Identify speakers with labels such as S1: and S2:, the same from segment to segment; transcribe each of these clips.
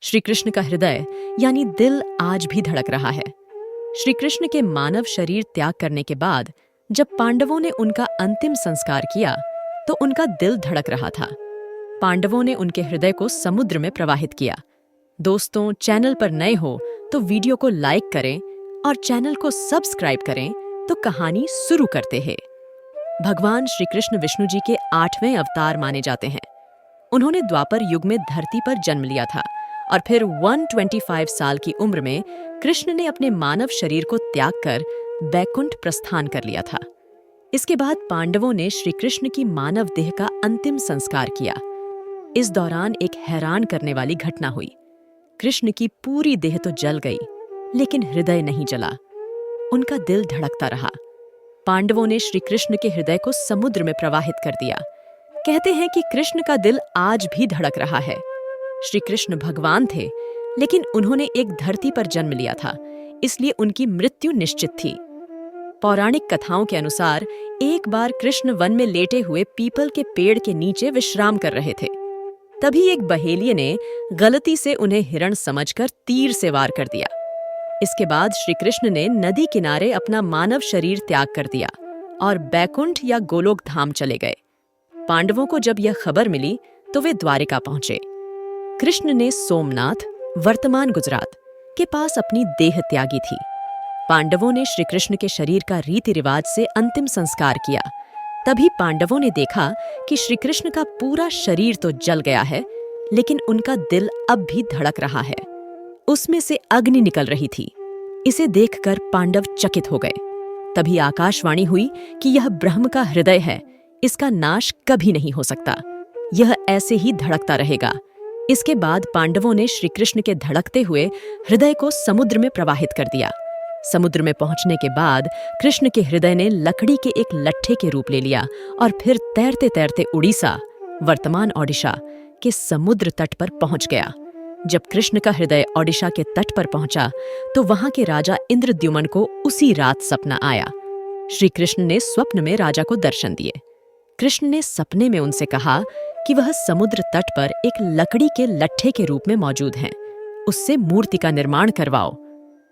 S1: श्री कृष्ण का हृदय यानी दिल आज भी धड़क रहा है। श्री कृष्ण के मानव शरीर त्याग करने के बाद जब पांडवों ने उनका अंतिम संस्कार किया तो उनका दिल धड़क रहा था। पांडवों ने उनके हृदय को समुद्र में प्रवाहित किया। दोस्तों, चैनल पर नए हो तो वीडियो को लाइक करें और चैनल को सब्सक्राइब करें तो कहानी शुरू करते हैं। भगवान श्री कृष्ण विष्णु जी के 8वें अवतार माने जाते हैं। उन्होंने द्वापर युग में धरती पर जन्म लिया था और फिर 125 साल की उम्र में कृष्ण ने अपने मानव शरीर को त्याग कर बैकुंठ प्रस्थान कर लिया था। इसके बाद पांडवों ने श्री कृष्ण की मानव देह का अंतिम संस्कार किया। इस दौरान एक हैरान करने वाली घटना हुई। कृष्ण की पूरी देह तो जल गई, लेकिन हृदय नहीं जला। उनका दिल धड़कता रहा। पांडवों ने श्री कृष्ण के हृदय को समुद्र में प्रवाहित कर दिया। कहते हैं कि कृष्ण का दिल आज भी धड़क रहा है। श्री कृष्ण भगवान थे, लेकिन उन्होंने एक धरती पर जन्म लिया था, इसलिए उनकी मृत्यु निश्चित थी। पौराणिक कथाओं के अनुसार एक बार कृष्ण वन में लेटे हुए पीपल के पेड़ के नीचे विश्राम कर रहे थे। तभी एक बहेलिये ने गलती से उन्हें हिरण समझकर तीर से वार कर दिया। इसके बाद श्री कृष्ण ने नदी किनारे अपना मानव शरीर त्याग कर दिया और बैकुंठ या गोलोक धाम चले गए। पांडवों को जब यह खबर मिली तो वे द्वारिका पहुंचे। कृष्ण ने सोमनाथ, वर्तमान गुजरात के पास अपनी देह त्यागी थी। पांडवों ने श्री कृष्ण के शरीर का रीति रिवाज से अंतिम संस्कार किया। तभी पांडवों ने देखा कि श्री कृष्ण का पूरा शरीर तो जल गया है, लेकिन उनका दिल अब भी धड़क रहा है। उसमें से अग्नि निकल रही थी। इसे देखकर पांडव चकित हो गए। तभी आकाशवाणी हुई कि यह ब्रह्म का हृदय है, इसका नाश कभी नहीं हो सकता, यह ऐसे ही धड़कता रहेगा। इसके बाद पांडवों ने श्री कृष्ण के धड़कते हुए हृदय को समुद्र में प्रवाहित कर दिया। समुद्र में पहुंचने के बाद कृष्ण के हृदय ने लकड़ी के एक लट्ठे के रूप ले लिया और फिर तैरते तैरते उड़ीसा, वर्तमान ओडिशा के समुद्र तट पर पहुंच गया। जब कृष्ण का हृदय ओडिशा के तट पर पहुंचा तो वहां के राजा इंद्रद्युम्न को उसी रात सपना आया। श्री कृष्ण ने स्वप्न में राजा को दर्शन दिए। कृष्ण ने सपने में उनसे कहा कि वह समुद्र तट पर एक लकड़ी के लट्ठे के रूप में मौजूद हैं, उससे मूर्ति का निर्माण करवाओ।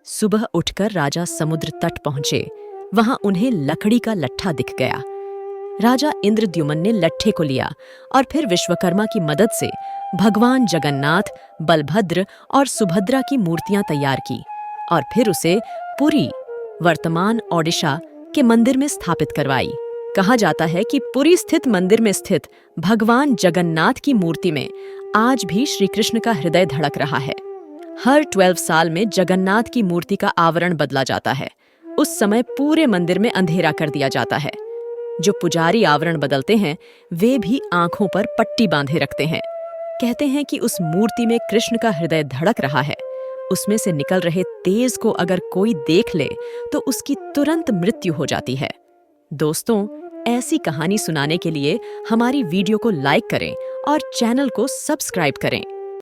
S1: सुबह उठकर राजा समुद्र तट पहुंचे। वहां उन्हें लकड़ी का लट्ठा दिख गया। राजा इंद्रद्युम्न ने लट्ठे को लिया और फिर विश्वकर्मा की मदद से भगवान जगन्नाथ, बलभद्र और सुभद्रा की मूर्तियां तैयार की और फिर उसे पुरी, वर्तमान ओडिशा के मंदिर में स्थापित करवाई। कहा जाता है कि पुरी स्थित मंदिर में स्थित भगवान जगन्नाथ की मूर्ति में आज भी श्री कृष्ण का हृदय धड़क रहा है। हर 12 साल में जगन्नाथ की मूर्ति का आवरण बदला जाता है। उस समय पूरे मंदिर में अंधेरा कर दिया जाता है। जो पुजारी आवरण बदलते हैं वे भी आंखों पर पट्टी बांधे रखते हैं। कहते हैं कि उस मूर्ति में कृष्ण का हृदय धड़क रहा है। उसमें से निकल रहे तेज को अगर कोई देख ले तो उसकी तुरंत मृत्यु हो जाती है। दोस्तों, ऐसी कहानी सुनाने के लिए हमारी वीडियो को लाइक करें और चैनल को सब्सक्राइब करें।